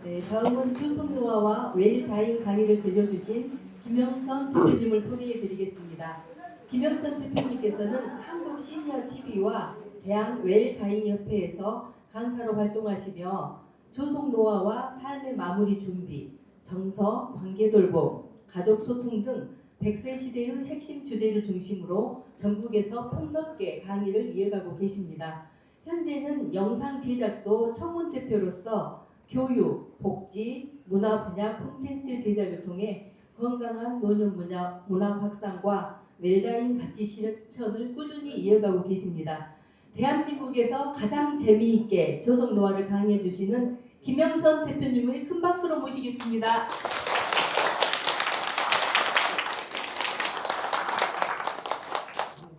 네, 다음은 저속노화와 웰다잉 강의를 들려주신 김영선 대표님을 소개해드리겠습니다. 김영선 대표님께서는 한국시니어TV와 대한웰다잉협회에서 강사로 활동하시며 저속노화와 삶의 마무리 준비, 정서, 관계돌봄, 가족소통 등 100세 시대의 핵심 주제를 중심으로 전국에서 폭넓게 강의를 이어가고 계십니다. 현재는 영상 제작소 청문 대표로서 교육, 복지, 문화 분야 콘텐츠 제작을 통해 건강한 노년 문화 확산과 웰다잉 가치 실천을 꾸준히 이어가고 계십니다. 대한민국에서 가장 재미있게 저속노화를 강의해 주시는 김영선 대표님을 큰 박수로 모시겠습니다.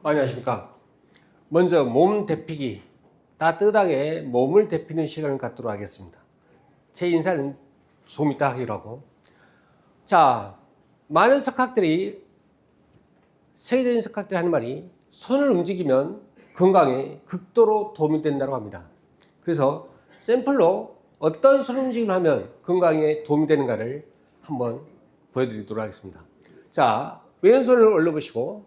안녕하십니까. 먼저 몸 데피기, 따뜻하게 몸을 데피는 시간을 갖도록 하겠습니다. 제 인사는 좀 이따 하기로 하고. 자, 많은 석학들이, 세계적인 석학들이 하는 말이 손을 움직이면 건강에 극도로 도움이 된다고 합니다. 그래서 샘플로 어떤 손 움직임을 하면 건강에 도움이 되는가를 한번 보여드리도록 하겠습니다. 자, 왼손을 올려보시고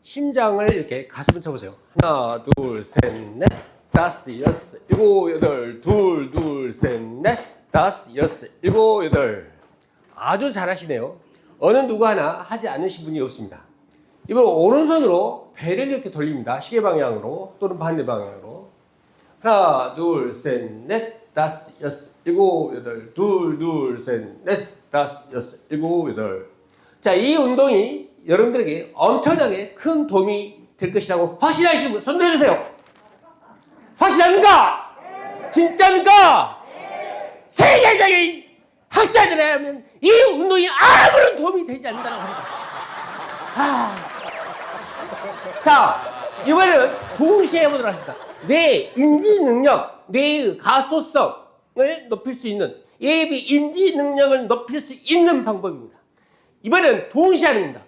심장을 이렇게 가슴을 쳐보세요. 하나, 둘, 셋, 넷, 다섯, 여섯, 일곱, 여덟, 둘, 둘, 셋, 넷, 다섯, 여섯, 일곱, 여덟. 아주 잘하시네요. 어느 누구 하나 하지 않으신 분이 없습니다. 이번 오른손으로 배를 이렇게 돌립니다. 시계 방향으로 또는 반대 방향으로. 하나, 둘, 셋, 넷, 다섯, 여섯, 일곱, 여덟, 둘, 둘, 셋, 넷, 다섯, 여섯, 일곱, 여덟. 자, 이 운동이 여러분들에게 엄청나게 큰 도움이 될 것이라고 확신하시는 분 손 들어주세요. 확신합니까? 진짜입니까? 세계적인 학자들에 하면 이 운동이 아무런 도움이 되지 않는다고 합니다. 자, 이번에는 동시에 해보도록 하겠습니다. 뇌 인지 능력, 뇌의 가소성을 높일 수 있는, 예비 인지 능력을 높일 수 있는 방법입니다. 이번에는 동시에 하는 겁니다.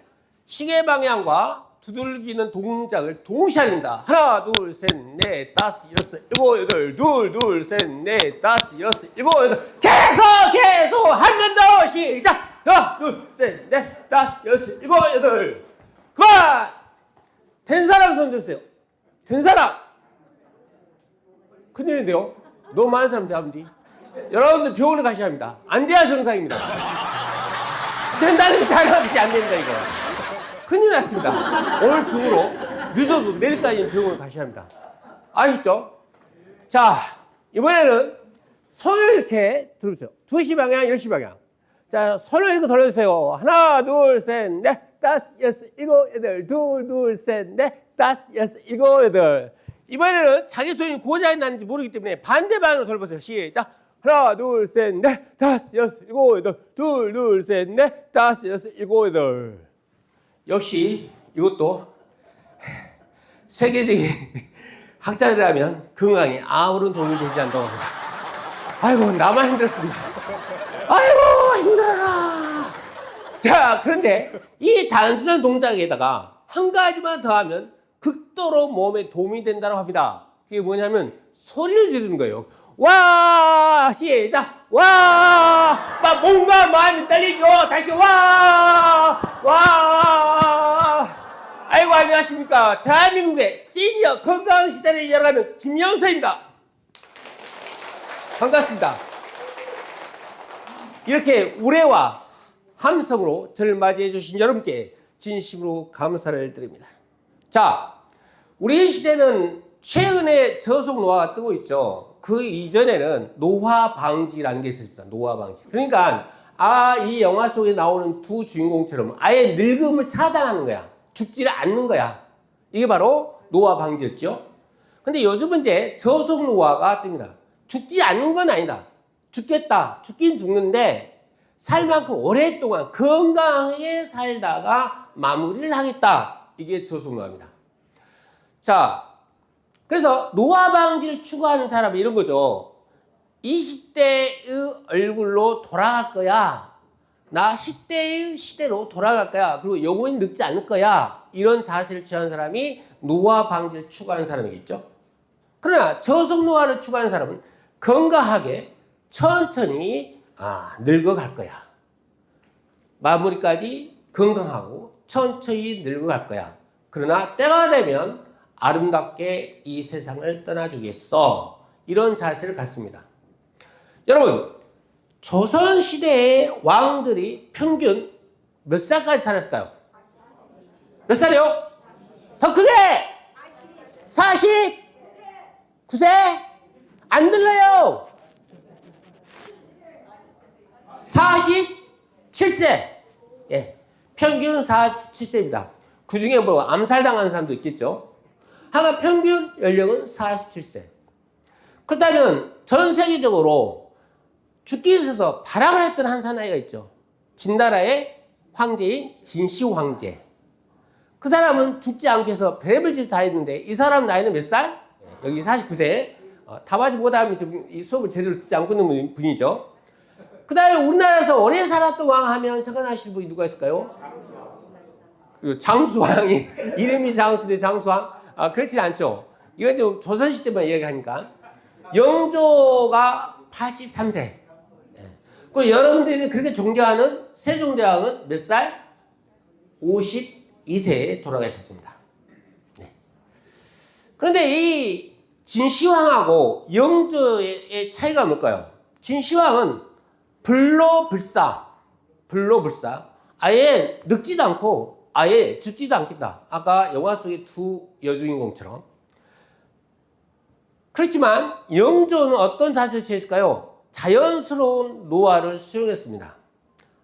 시계 방향과 두들기는 동작을 동시에 합니다. 하나, 둘, 셋, 넷, 다섯, 여섯, 일곱, 여덟, 둘, 둘, 셋, 넷, 다섯, 여섯, 일곱, 여덟. 계속 한 번 더 시작. 하나, 둘, 셋, 넷, 다섯, 여섯, 일곱, 여덟. 그만. 된 사람 손 드세요. 된 사람. 큰일인데요. 너무 많은 사람들 하면 돼. 여러분들 병원에 가셔야 합니다. 안 돼야 정상입니다. 된다는 게 당연한 것이 안 된다 이거. 큰일 났습니다. 오늘 중으로 늦어도 내일까지 병원을 가셔야 합니다. 아시죠? 자, 이번에는 손을 이렇게 들으세요. 2시 방향, 10시 방향. 자, 손을 이렇게 돌려주세요. 하나, 둘, 셋, 넷, 다섯, 여섯, 일곱, 여덟. 둘, 둘, 셋, 넷, 다섯, 여섯, 일곱, 여덟. 이번에는 자기 손이 고장이 났는지 모르기 때문에 반대 방향으로 돌려보세요. 시작. 하나, 둘, 셋, 넷, 다섯, 여섯, 일곱, 여덟. 둘, 둘, 셋, 넷, 다섯, 여섯, 일곱, 여덟. 역시 이것도 세계적인 학자들이라면 건강에 아무런 도움이 되지 않는다고 합니다. 아이고, 나만 힘들었습니다. 아이고, 힘들어라. 자, 그런데 이 단순한 동작에다가 한 가지만 더 하면 극도로 몸에 도움이 된다고 합니다. 그게 뭐냐면 소리를 지르는 거예요. 와! 시작! 와! 막 몸과 마음이 떨리죠? 다시 와! 와! 아이고, 안녕하십니까. 대한민국의 시니어 건강시대를 이어가는 김영선입니다. 반갑습니다. 이렇게 우레와 함성으로 저를 맞이해 주신 여러분께 진심으로 감사를 드립니다. 자, 우리 시대는 최근에 저속노화가 뜨고 있죠. 그 이전에는 노화 방지라는 게 있었습니다. 노화 방지. 그러니까 이 영화 속에 나오는 두 주인공처럼 아예 늙음을 차단하는 거야. 죽지를 않는 거야. 이게 바로 노화 방지였죠. 근데 요즘은 이제 저속노화가 뜹니다. 죽지 않는 건 아니다. 죽겠다. 죽긴 죽는데 살 만큼 오랫동안 건강하게 살다가 마무리를 하겠다. 이게 저속노화입니다. 자, 그래서 노화 방지를 추구하는 사람은 이런 거죠. 20대의 얼굴로 돌아갈 거야. 나 10대의 시대로 돌아갈 거야. 그리고 영원히 늙지 않을 거야. 이런 자세를 취한 사람이 노화 방지를 추구하는 사람이겠죠. 그러나 저속노화를 추구하는 사람은 건강하게 천천히 늙어갈 거야. 마무리까지 건강하고 천천히 늙어갈 거야. 그러나 때가 되면 아름답게 이 세상을 떠나주겠어. 이런 자세를 갖습니다. 여러분, 조선시대의 왕들이 평균 몇 살까지 살았을까요? 몇 살이요? 더 크게! 49세? 안 들려요! 47세! 예, 평균 47세입니다. 그 중에 뭐 암살당하는 사람도 있겠죠. 하나 평균 연령은 47세. 그렇다면 전 세계적으로 죽기 위해서 발악을 했던 한 사나이가 있죠. 진나라의 황제인 진시 황제. 그 사람은 죽지 않기 위해서 별의별 짓을 다 했는데 이 사람 나이는 몇 살? 여기 49세. 다바지 못하면 지금 이 수업을 제대로 듣지 않고 있는 분이죠. 그 다음에 우리나라에서 오래 살았던 왕 하면 생각나시는 분이 누가 있을까요? 장수왕이 이름이 장수대 장수왕? 그렇지 않죠. 이건 좀 조선시대만 이야기하니까. 영조가 83세. 그 여러분들이 그렇게 존경하는 세종대왕은 몇 살? 52세에 돌아가셨습니다. 네. 그런데 이 진시황하고 영조의 차이가 뭘까요? 진시황은 불로불사. 아예 늙지도 않고 아예 죽지도 않겠다. 아까 영화 속의 두 여주인공처럼. 그렇지만 영조는 어떤 자세를 취했을까요? 자연스러운 노화를 수용했습니다.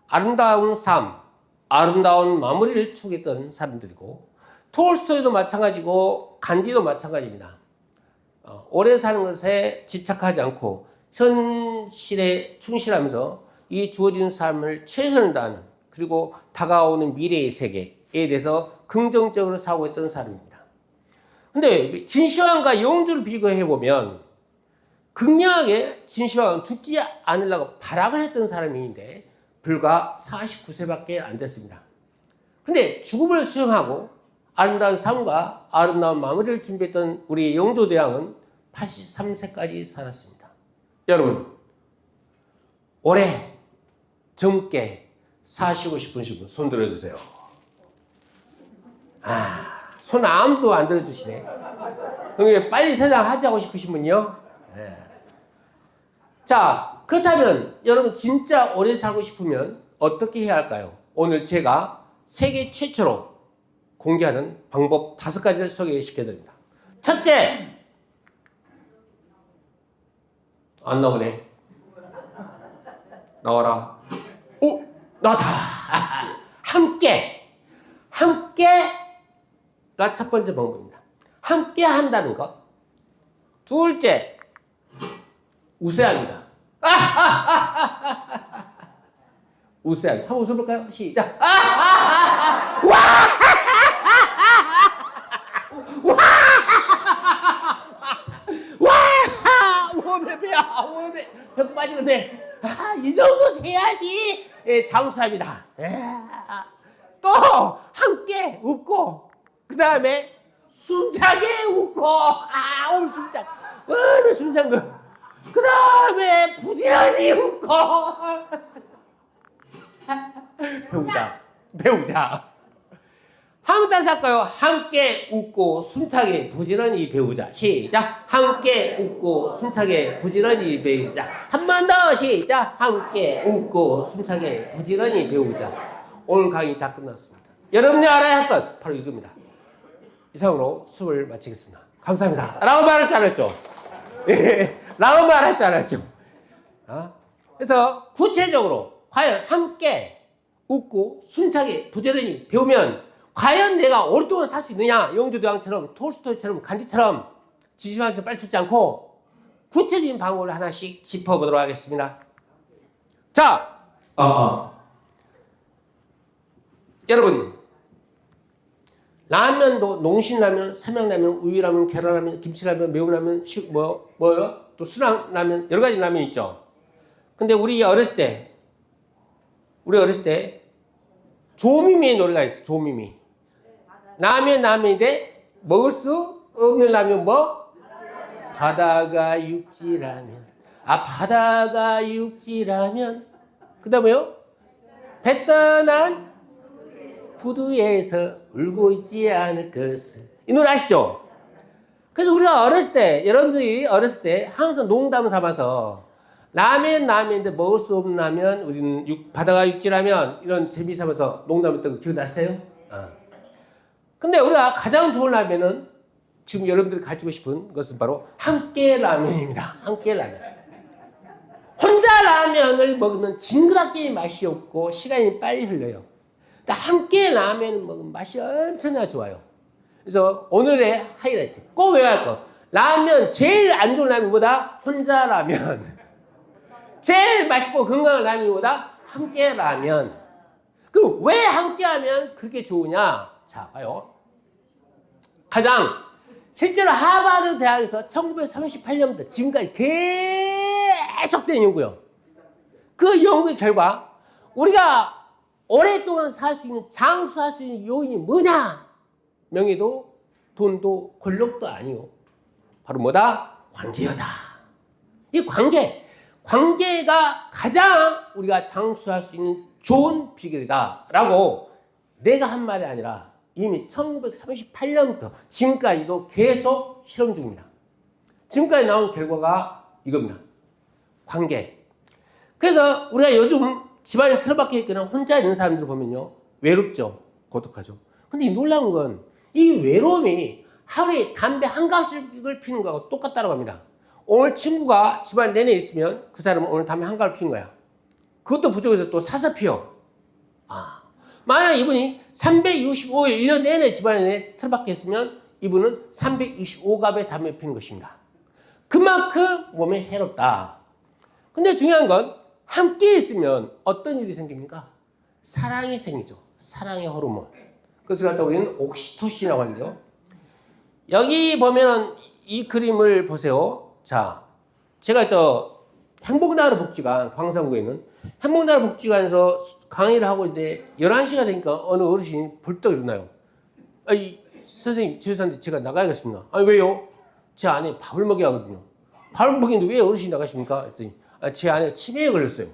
아름다운 삶, 아름다운 마무리를 추구했던 사람들이고 톨스토이도 마찬가지고 간디도 마찬가지입니다. 오래 사는 것에 집착하지 않고 현실에 충실하면서 이 주어진 삶을 최선을 다하는 그리고 다가오는 미래의 세계에 대해서 긍정적으로 사고했던 사람입니다. 근데 진시황과 영조를 비교해보면 극명하게 진시황은 죽지 않으려고 발악을 했던 사람인데 불과 49세밖에 안 됐습니다. 근데 죽음을 수용하고 아름다운 삶과 아름다운 마무리를 준비했던 우리 영조대왕은 83세까지 살았습니다. 여러분, 오래 젊게 사시고 싶으신 분 손 들어주세요. 손 아무도 안 들어주시네. 그럼 빨리 세상 하자고 싶으신 분이요? 네. 자, 그렇다면 여러분 진짜 오래 살고 싶으면 어떻게 해야 할까요? 오늘 제가 세계 최초로 공개하는 방법 5가지를 소개시켜드립니다. 첫째! 안 나오네. 나와라. 오! 나왔다. 함께가 첫 번째 방법입니다. 함께 한다는 것. 둘째, 웃어야 합니다. 웃어야 합니다. 한번 웃어볼까요? 시작. 벽 빠지고 돼. 이 정도 돼야지. 예, 장수합니다. 또 함께 웃고 그 다음에 숨차게 웃고 오늘 숨찬 오늘 숨찬 거. 그 다음에 부지런히 웃고 배우자. 한번 따라서 할까요? 함께 웃고 숨차게 부지런히 배우자. 시작. 함께 웃고 숨차게 부지런히 배우자. 한 번 더 시작. 함께 웃고 숨차게 부지런히 배우자. 오늘 강의 다 끝났습니다. 여러분이 알아야 할 것 바로 이겁니다. 이상으로 수업을 마치겠습니다. 감사합니다. 라고 말할 줄 알았죠? 라고 말할 줄 알았죠? 그래서 구체적으로 과연 함께 웃고 숨차게 부지런히 배우면 과연 내가 오랫동안 살 수 있느냐? 영조대왕처럼 톨스토이처럼 간디처럼 지시한테 빨리 죽지 않고 구체적인 방법을 하나씩 짚어보도록 하겠습니다. 자, 여러분, 라면도 농신라면, 삼양라면, 우유라면, 계란라면, 김치라면, 매운라면, 뭐요? 또 순한라면, 여러 가지 라면이 있죠. 근데 우리 어렸을 때 조미미의 노래가 있어. 조미미. 라면인데 먹을 수 없는 라면 뭐? 바다가 육지라면. 아, 바다가 육지라면. 그 다음에요? 배 떠난 부두에서 울고 있지 않을 것을. 이 노래 아시죠? 그래서 우리가 어렸을 때, 여러분들이 어렸을 때 항상 농담 삼아서 라면인데 먹을 수 없는 라면, 우리는 바다가 육지라면 이런 재미 삼아서 농담했던 거 기억나세요? 근데 우리가 가장 좋은 라면은 지금 여러분들이 가지고 싶은 것은 바로 함께 라면입니다. 함께 라면. 혼자 라면을 먹으면 징그럽게 맛이 없고 시간이 빨리 흘러요. 근데 함께 라면을 먹으면 맛이 엄청나게 좋아요. 그래서 오늘의 하이라이트 꼭 외워야 할 거. 라면 제일 안 좋은 라면보다 혼자 라면. 제일 맛있고 건강한 라면보다 함께 라면. 그럼 왜 함께 하면 그렇게 좋으냐? 자, 봐요. 가장 실제로 하버드 대학에서 1938년부터 지금까지 계속된 연구요. 그 연구의 결과 우리가 오랫동안 살 수 있는 장수할 수 있는 요인이 뭐냐? 명예도 돈도 권력도 아니요. 바로 뭐다? 관계여다. 이 관계가 가장 우리가 장수할 수 있는 좋은 비결이다 라고 내가 한 말이 아니라 이미 1938년부터 지금까지도 계속 실험 중입니다. 지금까지 나온 결과가 이겁니다. 관계. 그래서 우리가 요즘 집안에 틀어박혀 있거나 혼자 있는 사람들을 보면요. 외롭죠. 고독하죠. 근데 이 놀라운 건 이 외로움이 하루에 담배 한 가닥을 피는 거하고 똑같다고 합니다. 오늘 친구가 집안 내내 있으면 그 사람은 오늘 담배 한 가닥 피는 거야. 그것도 부족해서 또 사서 피워. 만약 이분이 365일 1년 내내 집안에 틀박혀 있으면 이분은 365갑의 담배 피는 것입니다. 그만큼 몸에 해롭다. 근데 중요한 건 함께 있으면 어떤 일이 생깁니까? 사랑이 생기죠. 사랑의 호르몬. 그것을 갖다 우리는 옥시토신이라고 하는데요. 여기 보면은 이 그림을 보세요. 자, 제가 행복나라 복지관, 광산구에 있는 행복나라 복지관에서 강의를 하고 있는데 11시가 되니까 어느 어르신이 벌떡 일어나요. 선생님, 죄송한데 제가 나가야겠습니다. 왜요? 제 아내 밥을 먹여야 하거든요. 밥을 먹이는데 왜 어르신이 나가십니까? 했더니 제 아내가 치매에 걸렸어요.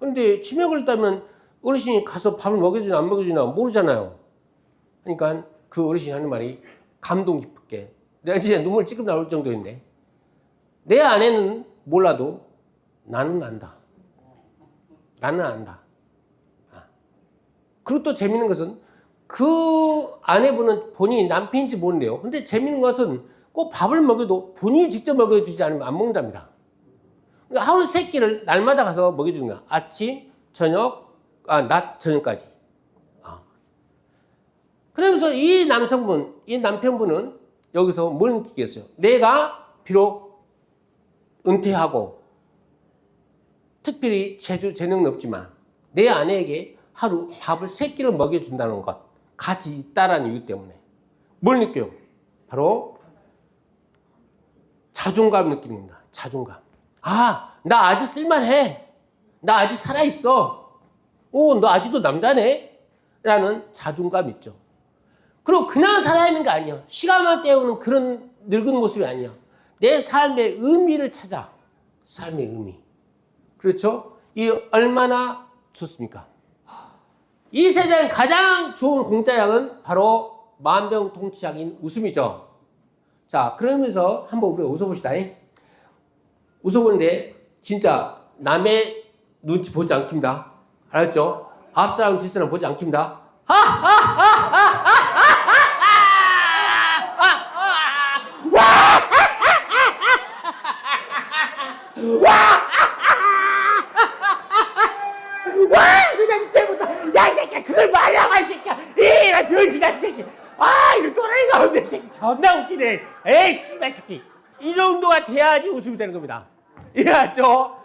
근데 치매에 걸렸다면 어르신이 가서 밥을 먹여주나 안 먹여주나 모르잖아요. 그러니까 그 어르신이 하는 말이 감동 깊게, 내가 진짜 눈물 찔끔 나올 정도인데, 내 아내는 몰라도 나는 안다. 나는 안다. 그리고 또 재밌는 것은 그 아내분은 본인이 남편인지 모르는데요. 근데 재밌는 것은 꼭 밥을 먹여도 본인이 직접 먹여주지 않으면 안 먹는답니다. 그러니까 하루 3끼를 날마다 가서 먹여주는 거야. 아침, 저녁, 낮, 저녁까지. 그러면서 이 남편분은 여기서 뭘 느끼겠어요? 내가 비록 은퇴하고 특별히 재능은 없지만 내 아내에게 하루 밥을 3끼를 먹여준다는 것, 같이 있다라는 이유 때문에 뭘 느껴요? 바로 자존감 느낍니다. 자존감. 나 아직 쓸만해. 나 아직 살아있어. 너 아직도 남자네? 라는 자존감 있죠. 그리고 그냥 살아있는 게 아니야. 시간만 때우는 그런 늙은 모습이 아니야. 내 삶의 의미를 찾아. 삶의 의미. 그렇죠? 이 얼마나 좋습니까? 이 세상에 가장 좋은 공짜약은 바로 만병통치약인 웃음이죠. 자, 그러면서 한번 우리가 웃어봅시다. 웃어보는데 진짜 남의 눈치 보지 않습니다. 알았죠? 앞사람 뒷사람 보지 않습니다. 그냥 미쳐본다. 야, 이 새끼야, 그걸 말이야, 이 새끼야. 이런 병신 같은 새끼. 이런 또라이가 없네, 새끼. 존나 웃기네. 에이, 씨발 새끼. 이 정도가 돼야지 웃음이 되는 겁니다. 이해하죠?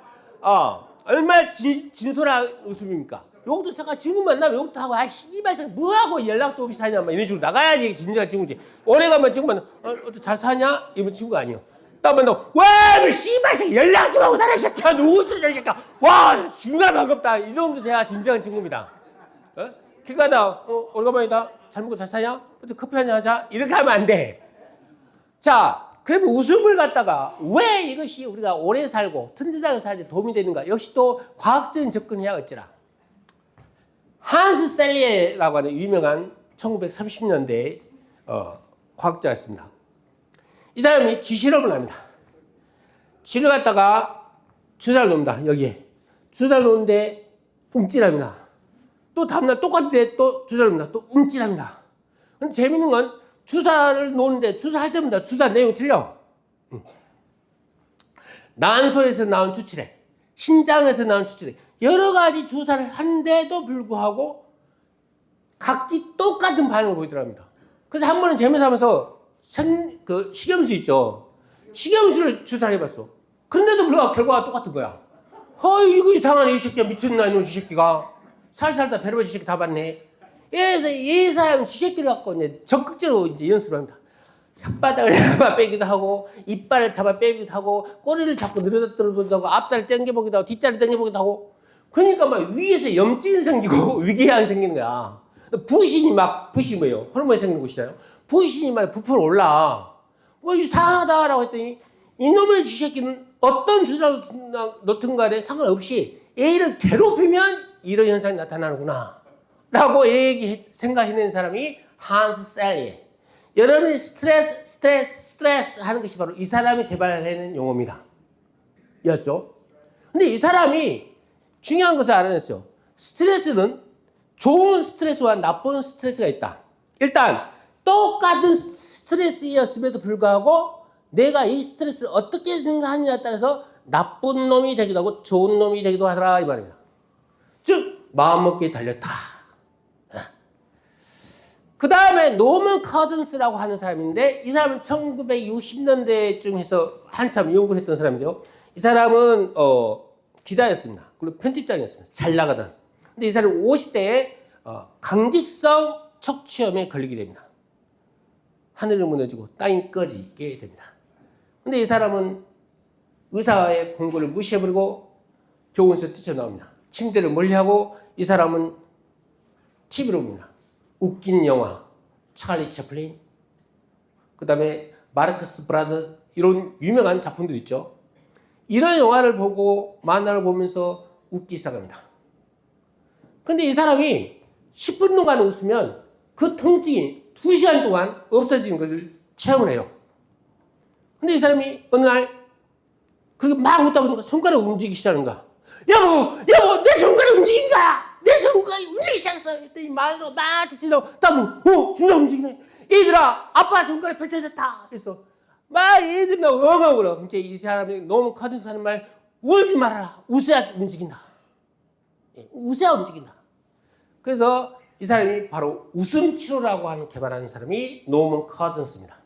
얼마나 진솔한 웃음입니까? 요것도 잠깐 친구 만나면 요것도 하고, 씨발 새끼, 뭐하고 연락도 없이 사냐, 막 이런 식으로 나가야지 진정한 친구지. 오래 가면 친구만, 잘 사냐? 이러면 친구가 아니요. 딱 만나고, 왜 씨발 새끼 연락 좀 하고 살아, 이 새끼야. 누구 있어, 이 새끼야. 와, 정말 반갑다. 이 정도 돼야 진정한 친구입니다. 길 가다, 오래간만이다. 잘 먹고 잘 사냐? 커피 한잔 하자. 이렇게 하면 안 돼. 자, 그러면 웃음을 갖다가 왜 이것이 우리가 오래 살고 든든하게 살때 도움이 되는가? 역시 또 과학적인 접근해야 어쩌라. 한스 셀리에라고 하는 유명한 1930년대 과학자였습니다. 이 사람이 쥐실험을 합니다. 쥐를 갖다가 주사를 놓습니다. 여기에. 주사를 놓는데 움찔합니다. 또 다음날 똑같은데 또 주사를 놓습니다. 또 움찔합니다. 근데 재밌는 건 주사를 놓는데 주사할 때마다 주사 내용이 틀려. 난소에서 나온 추출액, 신장에서 나온 추출액, 여러 가지 주사를 한데도 불구하고 각기 똑같은 반응을 보이더랍니다. 그래서 한 번은 재미삼아서 그 식염수 있죠. 식염수를 주사를 해봤어. 근데도 불구하고 결과가 똑같은 거야. 이거 이상하네. 이 새끼야 미쳤나 이놈 이 새끼가. 살살다 배려봐 이 새끼 다 봤네. 그래서 이 사람 지 새끼를 갖고 이제 적극적으로 이제 연습을 합니다. 혓바닥을 잡아 빼기도 하고, 이빨을 잡아 빼기도 하고, 꼬리를 잡고 늘어뜨리기도 하고, 앞다리를 당겨보기도 하고, 뒷다리를 당겨보기도 하고. 그러니까 막 위에서 염증이 생기고 위궤양 생기는 거야. 부신이 뭐예요? 호르몬이 생기는 곳이잖아요. 부신이 막 부풀어 올라. 이상하다라고 했더니 이놈의 지 새끼는 어떤 주사를 놓든 간에 상관없이 A를 괴롭히면 이런 현상이 나타나는구나. 라고 생각해낸 사람이 한스 셀리에. 여러분이 스트레스 하는 것이 바로 이 사람이 개발해낸 용어입니다. 였죠? 근데 이 사람이 중요한 것을 알아냈어요. 스트레스는 좋은 스트레스와 나쁜 스트레스가 있다. 일단 똑같은 스트레스였음에도 불구하고 내가 이 스트레스를 어떻게 생각하느냐에 따라서 나쁜 놈이 되기도 하고 좋은 놈이 되기도 하더라 이 말입니다. 즉 마음먹기에 달렸다. 그 다음에 노먼 커든스라고 하는 사람인데 이 사람은 1960년대쯤 해서 한참 연구를 했던 사람인데요. 이 사람은 기자였습니다. 그리고 편집장이었습니다. 잘 나가던. 근데 이 사람은 50대에 강직성 척추염에 걸리게 됩니다. 하늘이 무너지고 땅이 꺼지게 됩니다. 근데 이 사람은 의사의 공고를 무시해버리고 병원에서 뛰쳐나옵니다. 침대를 멀리하고 이 사람은 TV를 봅니다. 웃긴 영화, 찰리 채플린, 그 다음에 마르크스 브라더스 이런 유명한 작품들 있죠. 이런 영화를 보고 만화를 보면서 웃기 시작합니다. 근데 이 사람이 10분 동안 웃으면 그 통증이 2시간 동안 없어지는 것을 체험을 해요. 근데 이 사람이 어느 날 그렇게 막 웃다 보니까 손가락이 움직이기 시작하는 거야. 여보, 내 손가락이 움직인 거야! 내 손가락이 움직이기 시작했어! 했더니 말로 나한테 지나고, 진짜 움직이네. 얘들아, 아빠 손가락이 펼쳐졌다! 그래서 막 얘들이 막 엉엉 울어. 그러니까 이 사람이 너무 커져서 하는 말, 울지 말아라. 웃어야 움직인다. 웃어야 움직인다. 그래서 이 사람이 바로 웃음 치료라고 하는 개발하는 사람이 노먼 커즌스입니다.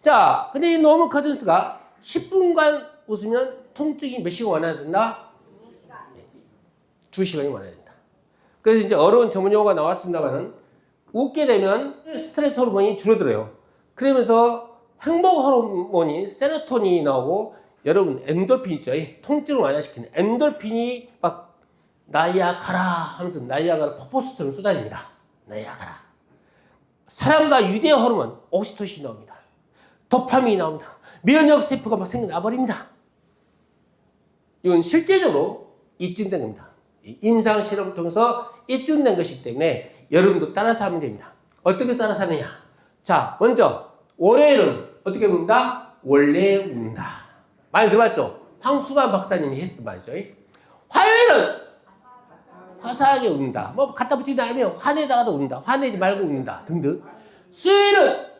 자, 근데 이 노먼 커즌스가 10분간 웃으면 통증이 몇 시간 완화가 된다? 2시간이 완화가 된다. 그래서 이제 어려운 전문 용어가 나왔습니다만은 웃게 되면 스트레스 호르몬이 줄어들어요. 그러면서 행복 호르몬이 세로토닌이 나오고 여러분 엔돌핀 있죠? 통증을 완화시키는 엔돌핀이 막 나이아가라 하면서 나이아가라 폭포수처럼 쏟아집니다. 나이아가라. 사람과 유대 호르몬 옥시토신이 나옵니다. 도파민이 나옵니다. 면역 세포가 막 생겨나버립니다. 이건 실제적으로 입증된 겁니다. 임상 실험을 통해서 입증된 것이기 때문에 여러분도 따라서 하면 됩니다. 어떻게 따라서 하느냐? 자, 먼저 월요일은 어떻게 웃는다? 원래 웃는다. 많이 들어봤죠? 황수관 박사님이 했던 말이죠. 화요일은 화사하게 웃는다. 뭐 갖다 붙이지 않으면 화내다가도 웃는다. 화내지 말고 웃는다. 등등. 수요일은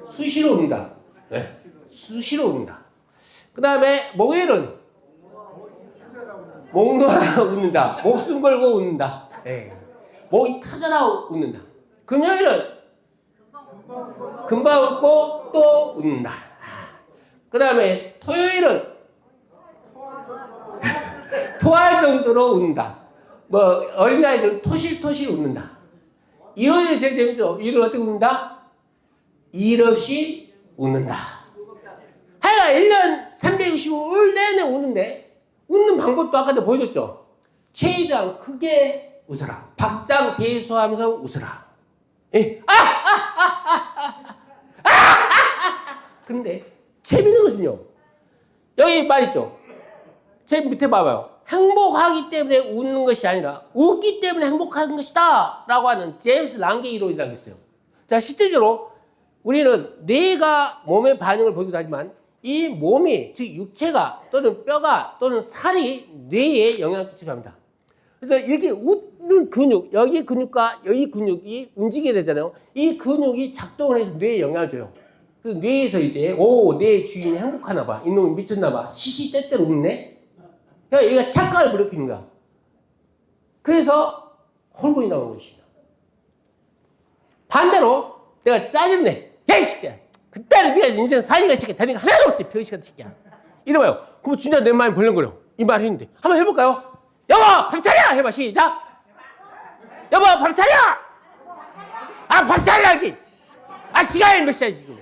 수시로 웃는다. 네. 수시로 웃는다. 그 다음에 목요일은 목 놓아 웃는다. 목숨 걸고 웃는다. 네. 목이 타져라 웃는다. 금요일은 금방 웃고 또 웃는다. 그 다음에 토요일은 토할 정도로 웃는다. 뭐 어린아이들은 토실토실 웃는다. 일요일이 제일 재밌죠. 일요일 어떻게 웃는다? 일 없이 웃는다. 하여간 1년 365일 내내 웃는데 웃는 방법도 아까 내가 보여줬죠. 최대한 크게 웃어라. 박장대소하면서 웃어라. 그런데 재밌는 것은요. 여기 말 있죠. 제 밑에 봐봐요. 행복하기 때문에 웃는 것이 아니라 웃기 때문에 행복한 것이다 라고 하는 제임스 랑게 이론이라고 있어요. 자, 실제적으로 우리는 뇌가 몸의 반응을 보기도 하지만 이 몸이, 즉 육체가 또는 뼈가 또는 살이 뇌에 영향을 끼치게 합니다. 그래서 이렇게 웃는 근육, 여기 근육과 여기 근육이 움직이게 되잖아요. 이 근육이 작동을 해서 뇌에 영향을 줘요. 그래서 뇌에서 이제 뇌의 주인이 행복하나 봐. 이놈이 미쳤나 봐. 시시때때로 웃네. 그러니까 얘가 착각을 불러키는 거야. 그래서 호르몬이 나오는 것이다. 반대로 내가 짜증내. 야, 이 새끼야. 그때는 네가 인생 살기가 새끼야. 다리가 하나도 없어. 병신 같은 새끼야. 이러봐요. 그럼 진짜 내 마음이 벌렁거려. 이 말을 했는데. 한번 해볼까요? 여보, 밥 차려! 해봐, 시작! 여보, 밥 차려! 아, 밥 차려! 이게. 아, 시간이 몇 시야, 지금.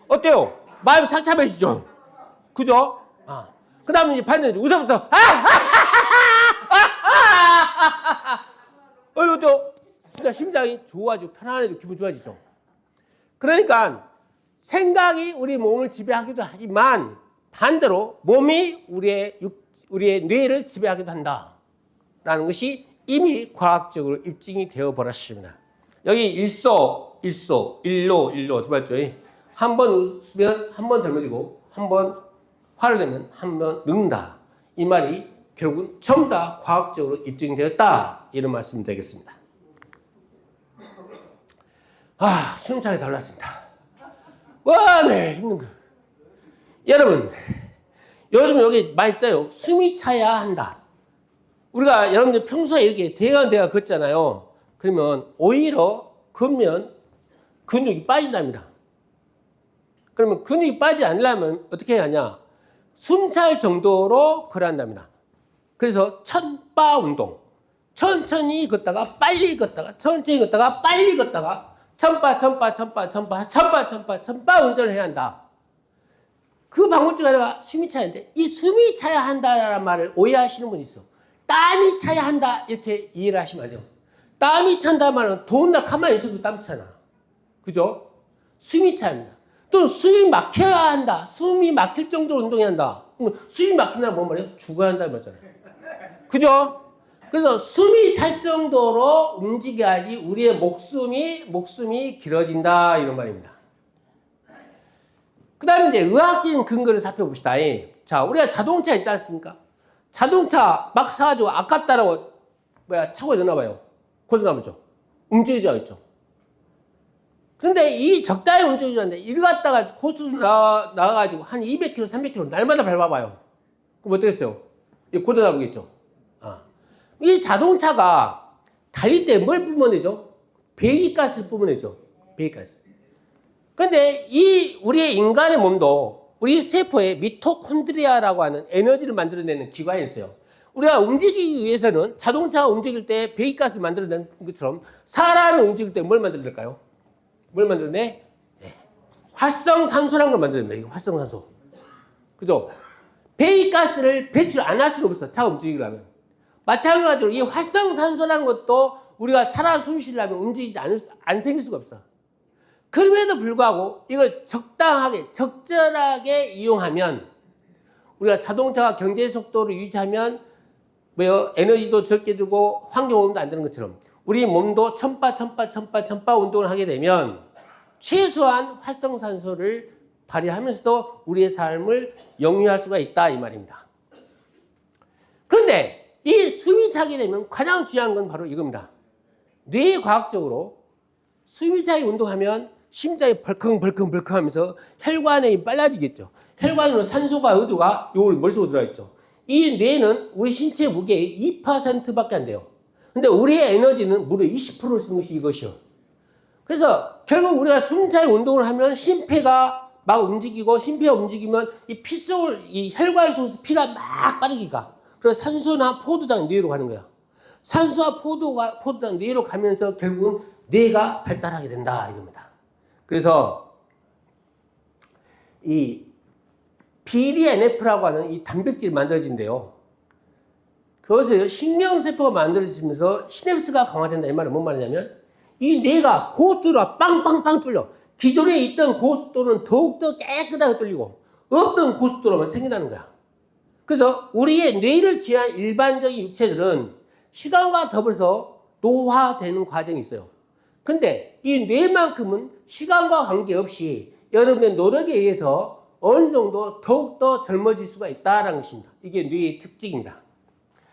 어때요? 마음이 착잡해지죠? 그죠? 아. 그 다음에 이제 반대로 웃어. 어때요? 진짜 심장이 좋아지고 편안해지고 기분 좋아지죠? 그러니까 생각이 우리 몸을 지배하기도 하지만 반대로 몸이 우리의 뇌를 지배하기도 한다라는 것이 이미 과학적으로 입증이 되어 버렸습니다. 여기 일로 맞죠? 한 번 웃으면 한 번 젊어지고 한 번 화를 내면 한 번 늙는다. 이 말이 결국은 전부 다 과학적으로 입증되었다. 이런 말씀 되겠습니다. 숨차게 달랐습니다. 와, 네, 힘든 거. 여러분, 요즘 여기 많이 떠요. 숨이 차야 한다. 우리가 여러분들 평소에 이렇게 대가 걷잖아요. 그러면 오히려 걷면 근육이 빠진답니다. 그러면 근육이 빠지지 않으려면 어떻게 해야 하냐? 숨찰 정도로 걸어야 한답니다. 그래서 천바 운동. 천천히 걷다가 빨리 걷다가 천천히 걷다가 빨리 걷다가 천바 운전을 해야 한다. 그 방법 중에 하나가 숨이 차야 하는데 이 숨이 차야 한다라는 말을 오해하시는 분이 있어. 땀이 차야 한다 이렇게 이해를 하시면 안 돼요. 땀이 찬다 말은 더운 날 가만히 있어도 땀 차나. 그죠? 숨이 차야 합니다. 또는 숨이 막혀야 한다. 숨이 막힐 정도로 운동해야 한다. 그럼 숨이 막힌다는 뭔 말이에요? 죽어야 한다는 말이잖아요. 그죠? 그래서 숨이 찰 정도로 움직여야지 우리의 목숨이 길어진다 이런 말입니다. 그 다음에 이제 의학적인 근거를 살펴봅시다. 자, 우리가 자동차 있지 않습니까? 자동차 막 사가지고 아깝다라고 차고에 넣어놔봐요. 고장나죠? 움직이지 있죠. 그런데 이 적당히 움직이는데 이를 갖다가 고속도로 나가가지고 한 200km, 300km 날마다 밟아봐요. 그럼 어떻겠어요? 고장나겠죠? 이 자동차가 달릴 때 뭘 뿜어내죠? 배기가스를 뿜어내죠. 배기가스. 그런데 우리의 인간의 몸도 우리 세포에 미토콘드리아라고 하는 에너지를 만들어내는 기관이 있어요. 우리가 움직이기 위해서는 자동차가 움직일 때 배기가스를 만들어내는 것처럼 사람을 움직일 때 뭘 만들어낼까요? 뭘 만들어내? 네. 활성산소라는 걸 만들어낸다. 활성산소. 그죠? 배기가스를 배출 안 할 수는 없어. 차가 움직이려면. 마찬가지로 이 활성산소라는 것도 우리가 살아 숨쉬려면 움직이지 안 생길 수가 없어. 그럼에도 불구하고 이걸 적절하게 이용하면 우리가 자동차가 경제 속도를 유지하면 에너지도 적게 들고 환경오염도 안 되는 것처럼 우리 몸도 천바 운동을 하게 되면 최소한 활성산소를 발휘하면서도 우리의 삶을 영위할 수가 있다 이 말입니다. 그런데 이 숨이 차게 되면 가장 중요한 건 바로 이겁니다. 뇌과학적으로 숨이 차게 운동하면 심장이 벌컹 하면서 혈관이 빨라지겠죠. 혈관으로 산소가 의도가 요 머릿속으로 들어가 있죠. 이 뇌는 우리 신체 무게의 2%밖에 안 돼요. 근데 우리의 에너지는 무려 20%를 쓰는 것이 이것이요. 그래서 결국 우리가 숨차게 운동을 하면 심폐가 막 움직이고 심폐가 움직이면 이 혈관을 통해서 피가 막 빠르기가. 그래서 산소나 포도당 뇌로 가는 거야. 산소와 포도당 뇌로 가면서 결국은 뇌가 발달하게 된다 이겁니다. 그래서 이 BDNF라고 하는 이 단백질이 만들어진대요. 그것을 신경세포가 만들어지면서 시냅스가 강화된다 이 말은 뭔 말이냐면 이 뇌가 고속도로가 빵빵빵 뚫려. 기존에 있던 고속도로는 더욱더 깨끗하게 뚫리고 없던 고속도로만 생겨나는 거야. 그래서 우리의 뇌를 지향한 일반적인 육체들은 시간과 더불어서 노화되는 과정이 있어요. 근데 이 뇌만큼은 시간과 관계없이 여러분의 노력에 의해서 어느 정도 더욱더 젊어질 수가 있다는 것입니다. 이게 뇌의 특징입니다.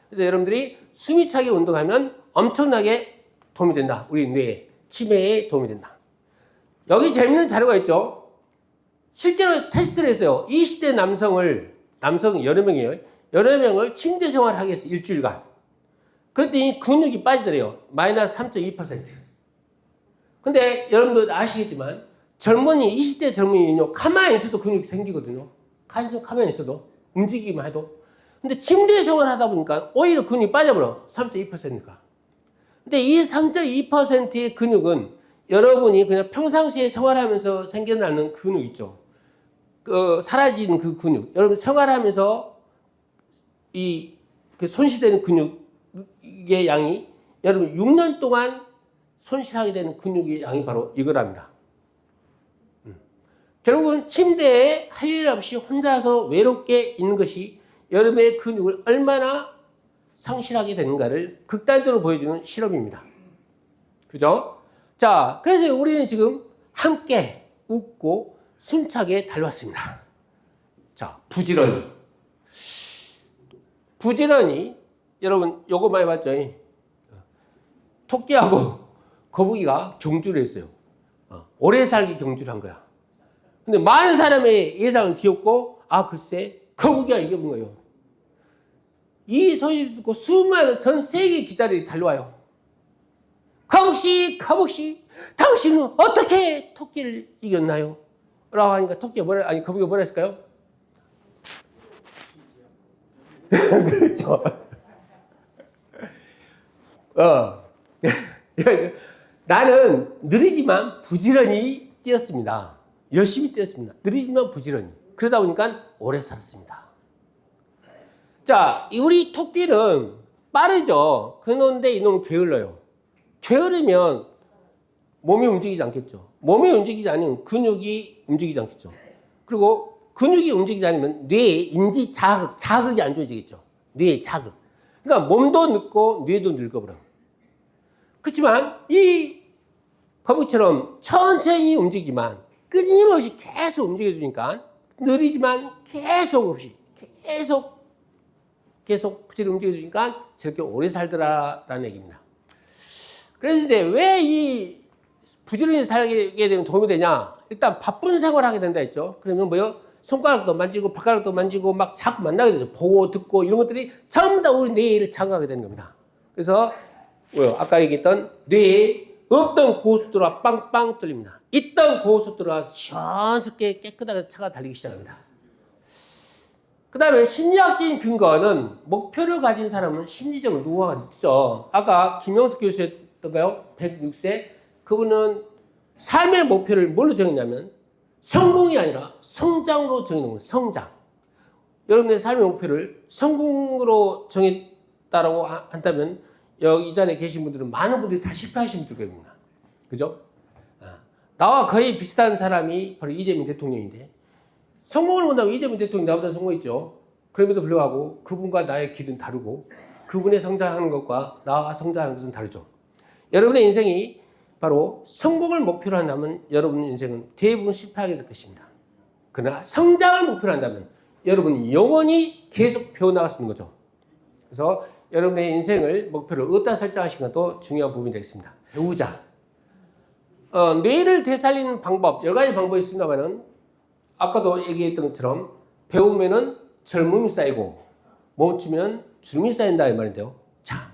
그래서 여러분들이 숨이 차게 운동하면 엄청나게 도움이 된다. 우리 뇌에, 치매에 도움이 된다. 여기 재밌는 자료가 있죠. 실제로 테스트를 했어요. 20대 남성 여러 명이에요. 여러 명을 침대 생활하게 했어요. 일주일간. 그랬더니 근육이 빠지더래요. 마이너스 3.2%. 근데 여러분도 아시겠지만 젊은이, 20대 젊은이는요, 가만히 있어도 근육이 생기거든요. 가만히 있어도. 움직이기만 해도. 근데 침대 생활을 하다 보니까 오히려 근육이 빠져버려. 3.2%니까. 근데 이 3.2%의 근육은 여러분이 그냥 평상시에 생활하면서 생겨나는 근육 있죠. 사라지는 그 근육. 여러분 생활하면서 그 손실되는 근육의 양이 여러분 6년 동안 손실하게 되는 근육의 양이 바로 이거랍니다. 결국은 침대에 할 일 없이 혼자서 외롭게 있는 것이 여러분의 근육을 얼마나 상실하게 되는가를 극단적으로 보여주는 실험입니다. 그죠? 자, 그래서 우리는 지금 함께 웃고 숨차게 달려왔습니다. 자, 부지런히 여러분 요거 많이 봤죠? 토끼하고 거북이가 경주를 했어요. 오래 살기 경주를 한 거야. 근데 많은 사람의 예상은 귀엽고 글쎄 거북이가 이겨본 거예요. 이 소식을 듣고 수많은 전 세계 기자들이 달려와요. 거북씨 당신은 어떻게 토끼를 이겼나요? 라고 하니까 거북이가 뭐라 했을까요? 그렇죠. 나는 느리지만 부지런히 뛰었습니다. 열심히 뛰었습니다. 느리지만 부지런히. 그러다 보니까 오래 살았습니다. 자, 우리 토끼는 빠르죠. 그런데 이놈은 게을러요. 게으르면 몸이 움직이지 않겠죠. 몸이 움직이지 않으면 근육이 움직이지 않겠죠. 그리고 근육이 움직이지 않으면 뇌의 인지 자극이 안 좋아지겠죠. 뇌의 자극. 그러니까 몸도 늙고 뇌도 늙어버려. 그렇지만 이 거북이처럼 천천히 움직이지만 끊임없이 계속 움직여주니까 느리지만 계속 부지런히 움직여주니까 저렇게 오래 살더라라는 얘기입니다. 그래서 이제 왜 이 부지런히 살게 되면 도움이 되냐? 일단 바쁜 생활을 하게 된다 했죠. 그러면 뭐요? 손가락도 만지고 발가락도 만지고 막 자꾸 만나게 되죠. 보고 듣고 이런 것들이 전부 다 우리 뇌를 자극하게 되는 겁니다. 그래서 아까 얘기했던 뇌에 없던 고속도로가 빵빵 뚫립니다. 있던 고속도로가 시원스럽게 깨끗하게 차가 달리기 시작합니다. 그 다음에 심리학적인 근거는 목표를 가진 사람은 심리적으로 노화가 늦죠. 아까 김영석 교수였던가요? 106세. 그분은 삶의 목표를 뭘로 정했냐면 성공이 아니라 성장으로 정해놓은 거예요. 성장. 여러분의 삶의 목표를 성공으로 정했다라고 한다면 이 자리에 계신 분들은 많은 분들이 다 실패하신 분들 겁니다. 그죠? 나와 거의 비슷한 사람이 바로 이재명 대통령인데 성공을 본다면 이재명 대통령이 나보다 성공했죠. 그럼에도 불구하고 그분과 나의 길은 다르고 그분의 성장하는 것과 나와 성장하는 것은 다르죠. 여러분의 인생이 바로 성공을 목표로 한다면 여러분의 인생은 대부분 실패하게 될 것입니다. 그러나 성장을 목표로 한다면 여러분이 영원히 계속 배워나갈 수 있는 거죠. 그래서 여러분의 인생을 목표를 어디다 설정하시는 것도 중요한 부분이 되겠습니다. 배우자. 뇌를 되살리는 방법, 여러 가지 방법이 있습니다만은 아까도 얘기했던 것처럼 배우면은 젊음이 쌓이고 멈추면 주름이 쌓인다 이 말인데요. 자,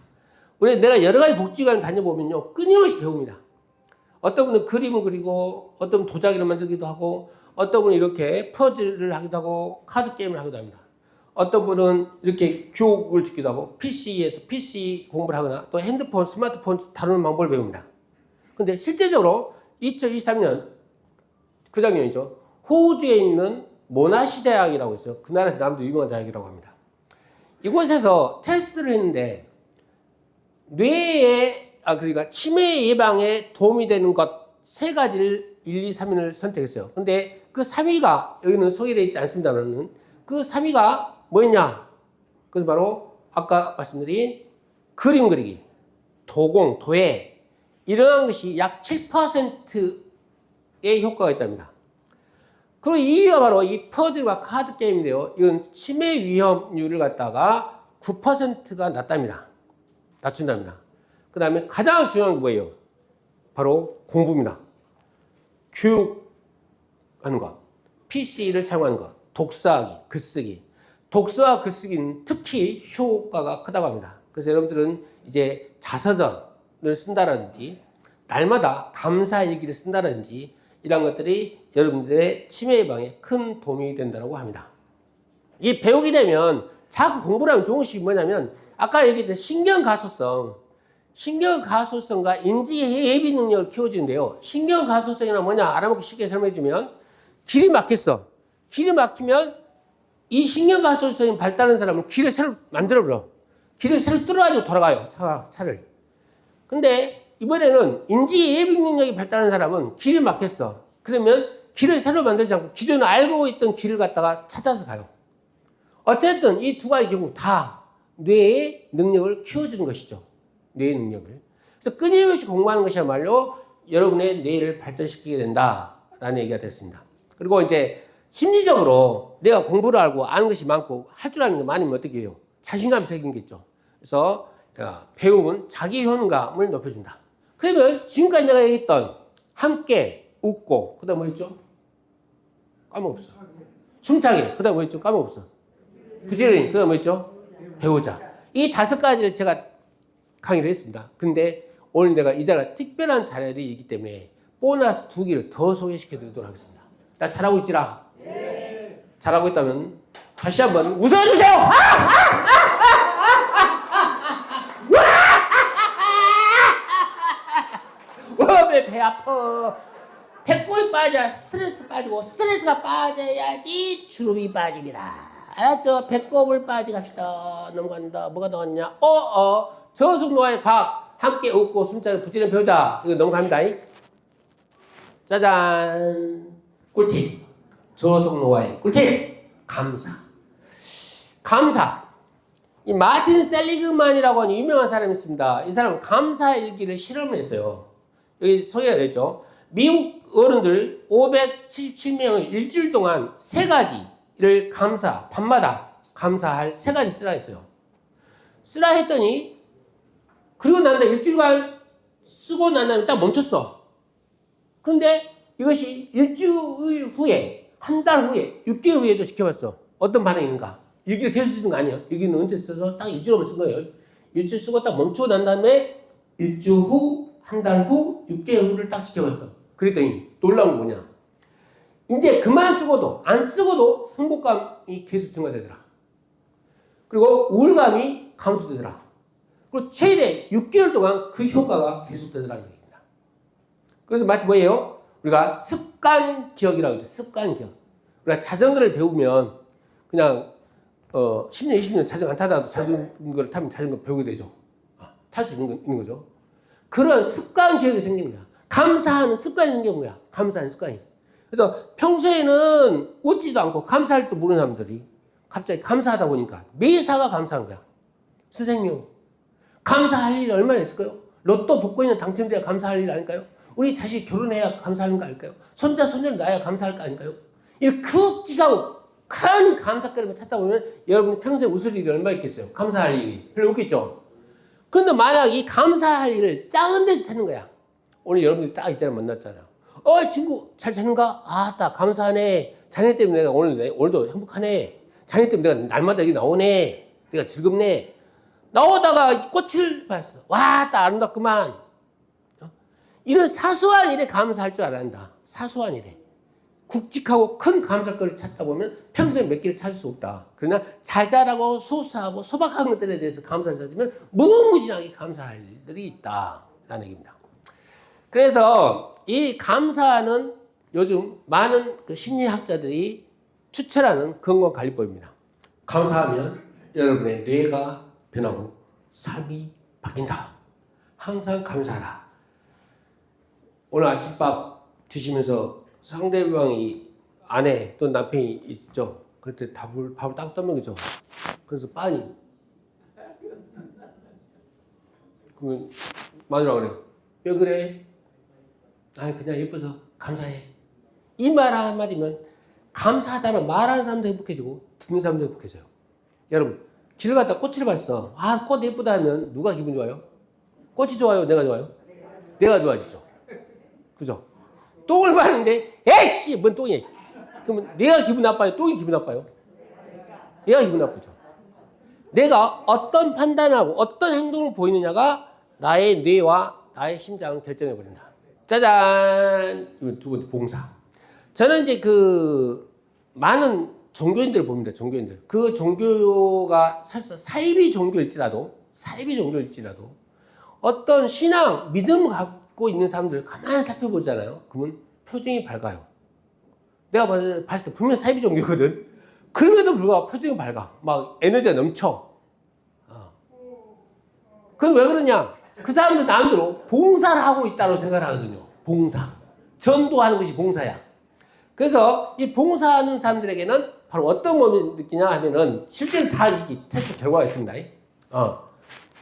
내가 여러 가지 복지관을 다녀보면요 끊임없이 배웁니다. 어떤 분은 그림을 그리고 어떤 분은 도자기를 만들기도 하고 어떤 분은 이렇게 퍼즐을 하기도 하고 카드 게임을 하기도 합니다. 어떤 분은 이렇게 교육을 듣기도 하고 PC에서 PC 공부를 하거나 또 핸드폰, 스마트폰 다루는 방법을 배웁니다. 근데 실제적으로 2023년 그 작년이죠. 호주에 있는 모나시 대학이라고 있어요. 그 나라에서 남도 유명한 대학이라고 합니다. 이곳에서 테스트를 했는데 뇌에 그러니까 치매 예방에 도움이 되는 것 3가지를 1, 2, 3일을 선택했어요. 근데 그 3위가 여기는 소개되어 있지 않습니다만 그 3위가 뭐였냐? 그래서 바로 아까 말씀드린 그림 그리기, 도공, 도예 이러한 것이 약 7%의 효과가 있답니다. 그리고 이유가 바로 이 퍼즐과 카드 게임인데요. 이건 치매 위험률을 갖다가 9%가 낮답니다. 낮춘답니다. 그 다음에 가장 중요한 게 뭐예요? 바로 공부입니다. 교육하는 것, PC를 사용하는 것, 독서하기, 글쓰기. 독서와 글쓰기는 특히 효과가 크다고 합니다. 그래서 여러분들은 이제 자서전을 쓴다든지 날마다 감사일기를 쓴다든지 이런 것들이 여러분들의 치매 예방에 큰 도움이 된다고 합니다. 이 배우게 되면 자꾸 공부를 하면 좋은 것이 뭐냐면 아까 얘기했던 신경가소성과 인지 예비 능력을 키워주는데요. 신경가소성이란 뭐냐 알아먹기 쉽게 설명해주면 길이 막혔어. 길이 막히면 이 신경가소성이 발달한 사람은 길을 새로 만들어버려. 길을 새로 뚫어가지고 돌아가요. 차를. 근데 이번에는 인지 예비 능력이 발달한 사람은 길이 막혔어. 그러면 길을 새로 만들지 않고 기존에 알고 있던 길을 갖다가 찾아서 가요. 어쨌든 이 두 가지 경우 다 뇌의 능력을 키워주는 것이죠. 뇌의 능력을. 그래서 끊임없이 공부하는 것이야말로 여러분의 뇌를 발전시키게 된다라는 얘기가 됐습니다. 그리고 이제 심리적으로 내가 공부를 알고 아는 것이 많고 할 줄 아는 게 많으면 어떻게 해요? 자신감이 생기겠죠. 그래서 배움은 자기 효능감을 높여준다. 그러면 지금까지 내가 얘기했던 함께 웃고 그 다음 뭐 있죠? 까먹었어. 숨차게 그 다음 뭐 있죠? 까먹었어. 부지런히 그 다음 뭐 있죠? 배우자. 이 5가지를 제가 강의를 했습니다. 근데 오늘 내가 이 자리가 특별한 자리이기 때문에 보너스 2개를 더 소개시켜 드리도록 하겠습니다. 나 잘하고 있지라? 네. 잘하고 있다면 다시 한번 웃어주세요! 왜 배 아파? 배꼽이 빠져야 스트레스 빠지고 스트레스가 빠져야지 주름이 빠집니다. 알았죠? 배꼽을 빠지갑시다. 넘어간다. 뭐가 나왔냐? 저속노화의 과학 함께 웃고 숨차를 부지런히 배우자. 이거 넘어갑니다. 짜잔. 꿀팁. 저속노화의 꿀팁. 감사. 이 마틴 셀리그만이라고 하는 유명한 사람이 있습니다. 이 사람은 감사일기를 실험을 했어요. 여기 소개가 됐죠. 미국 어른들 577명을 일주일 동안 3가지를 밤마다 감사할 3가지 쓰라 했어요. 쓰라 했더니 그리고 난 다음에 일주일간 쓰고 난 다음에 딱 멈췄어. 그런데 이것이 일주일 후에, 한 달 후에, 6개월 후에도 지켜봤어. 어떤 반응이 있는가? 일기를 계속 쓰는 거 아니에요. 일기는 언제 써서 딱 일주일만 쓴 거예요. 일주일 쓰고 딱 멈추고 난 다음에 일주 후, 한 달 후, 6개월 후를 딱 지켜봤어. 그랬더니 놀라운 건 뭐냐? 이제 그만 쓰고도 안 쓰고도 행복감이 계속 증가되더라. 그리고 우울감이 감소되더라. 그리고 최대 6개월 동안 그 효과가 계속되더라는 얘기입니다. 그래서 마치 뭐예요? 우리가 습관 기억이라고 하죠. 습관 기억. 우리가 자전거를 배우면 그냥 10년, 20년 자전거 안 타다도 자전거를 타면 자전거 배우게 되죠. 탈 수 있는 거죠. 그런 습관 기억이 생깁니다. 감사하는 습관이 생긴 거야. 감사하는 습관이. 그래서 평소에는 웃지도 않고 감사할 줄 모르는 사람들이 갑자기 감사하다 보니까 매사가 감사한 거야. 선생님, 감사할 일이 얼마나 있을까요? 로또 복권이나 당첨돼야 감사할 일 아닐까요? 우리 자식 결혼해야 감사하는 거 아닐까요? 손자, 손녀를 낳아야 감사할 거 아닐까요? 이 굵직하고 큰 감사거리를 찾다 보면 여러분이 평소에 웃을 일이 얼마나 있겠어요? 감사할 일이. 별로 없겠죠? 그런데 만약 이 감사할 일을 작은 데서 찾는 거야. 오늘 여러분들이 딱 이 자리에 만났잖아요. 친구 잘 자는가? 아따 감사하네. 자네 때문에 내가 오늘도 행복하네. 자네 때문에 내가 날마다 여기 나오네. 내가 즐겁네. 나오다가 꽃을 봤어. 와, 딱 아름답구만. 이런 사소한 일에 감사할 줄 알아야 한다. 사소한 일에. 굵직하고 큰 감사거리를 찾다 보면 평소에 몇 개를 찾을 수 없다. 그러나 잘 자라고 소소하고 소박한 것들에 대해서 감사를 찾으면 무궁무진하게 감사할 일들이 있다라는 얘기입니다. 그래서 이 감사는 요즘 많은 심리학자들이 추천하는 건강관리법입니다. 감사하면 여러분의 뇌가 변하고 삶이 바뀐다. 항상 감사하라. 오늘 아침밥 드시면서 상대방이 아내 또 남편이 있죠. 그때 밥을 딱 떠먹이죠. 그래서 빤히 그러면 마누라가 그래요. 왜 그래? 아니 그냥 예뻐서 감사해. 이 말 한마디면 감사하다는 말하는 사람도 행복해지고 듣는 사람도 행복해져요. 여러분 길 갔다 꽃을 봤어. 아, 꽃 예쁘다 하면 누가 기분 좋아요? 꽃이 좋아요? 내가 좋아요? 내가 좋아지죠. 그죠? 똥을 봤는데 에이씨 뭔 똥이야. 그러면 내가 기분 나빠요? 똥이 기분 나빠요? 내가 기분 나쁘죠. 내가 어떤 판단하고 어떤 행동을 보이느냐가 나의 뇌와 나의 심장을 결정해버린다. 짜잔! 이건 두 번째 봉사. 저는 이제 그 많은 종교인들을 봅니다. 종교인들. 그 종교가 설사 사이비 종교일지라도 어떤 신앙, 믿음을 갖고 있는 사람들을 가만히 살펴보잖아요. 그러면 표정이 밝아요. 내가 봤을 때 분명히 사이비 종교거든. 그럼에도 불구하고 표정이 밝아. 막 에너지가 넘쳐. 그건 왜 그러냐? 그 사람들 나름대로 봉사를 하고 있다고 생각하거든요. 봉사. 전도하는 것이 봉사야. 그래서 이 봉사하는 사람들에게는 바로 어떤 몸이 느끼냐 하면은 실제로 다 이 테스트 결과가 있습니다.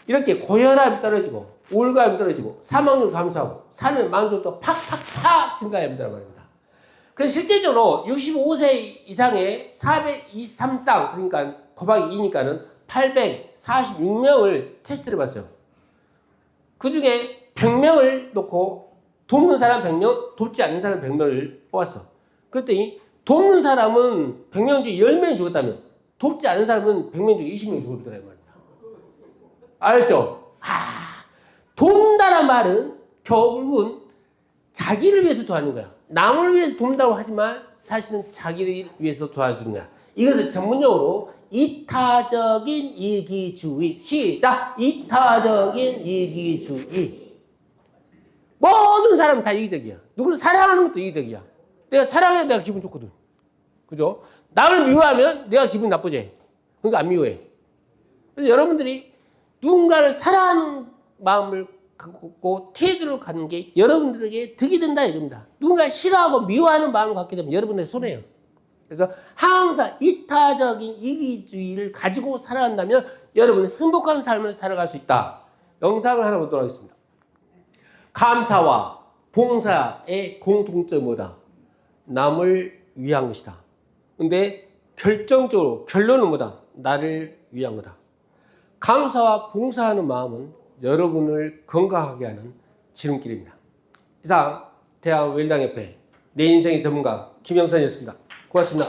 이렇게 고혈압이 떨어지고 우울감이 떨어지고 사망률 감소하고 삶의 만족도 팍팍팍 증가합니다 말입니다. 그래서 실제적으로 65세 이상의 423쌍 그러니까 곱하기 2니까는 846명을 테스트를 해봤어요. 그 중에 100명을 놓고 돕는 사람 100명, 돕지 않는 사람 100명을 뽑았어. 그랬더니 돕는 사람은 100명 중에 10명이 죽었다면 돕지 않은 사람은 100명 중에 20명이 죽었더라고요. 말입니다. 알았죠? 돕는다는 말은 결국은 자기를 위해서 도와주는 거야. 남을 위해서 돕는다고 하지만 사실은 자기를 위해서 도와주는 거야. 이것을 전문용어로 이타적인 이기주의. 시작! 이타적인 이기주의. 모든 사람은 다 이기적이야. 누구를 사랑하는 것도 이기적이야. 내가 사랑해야 내가 기분 좋거든. 그죠? 남을 미워하면 내가 기분 나쁘지. 그러니까 안 미워해. 그래서 여러분들이 누군가를 사랑하는 마음을 갖고 태도를 갖는 게 여러분들에게 득이 된다 이겁니다. 누군가를 싫어하고 미워하는 마음을 갖게 되면 여러분의 손해예요. 그래서 항상 이타적인 이기주의를 가지고 살아간다면 여러분은 행복한 삶을 살아갈 수 있다. 영상을 하나 보도록 하겠습니다. 감사와 봉사의 공통점이 뭐다? 남을 위한 것이다. 근데 결정적으로 결론은 뭐다? 나를 위한 거다. 감사와 봉사하는 마음은 여러분을 건강하게 하는 지름길입니다. 이상 대한웰당협회 내 인생의 전문가 김영선이었습니다. 고맙습니다.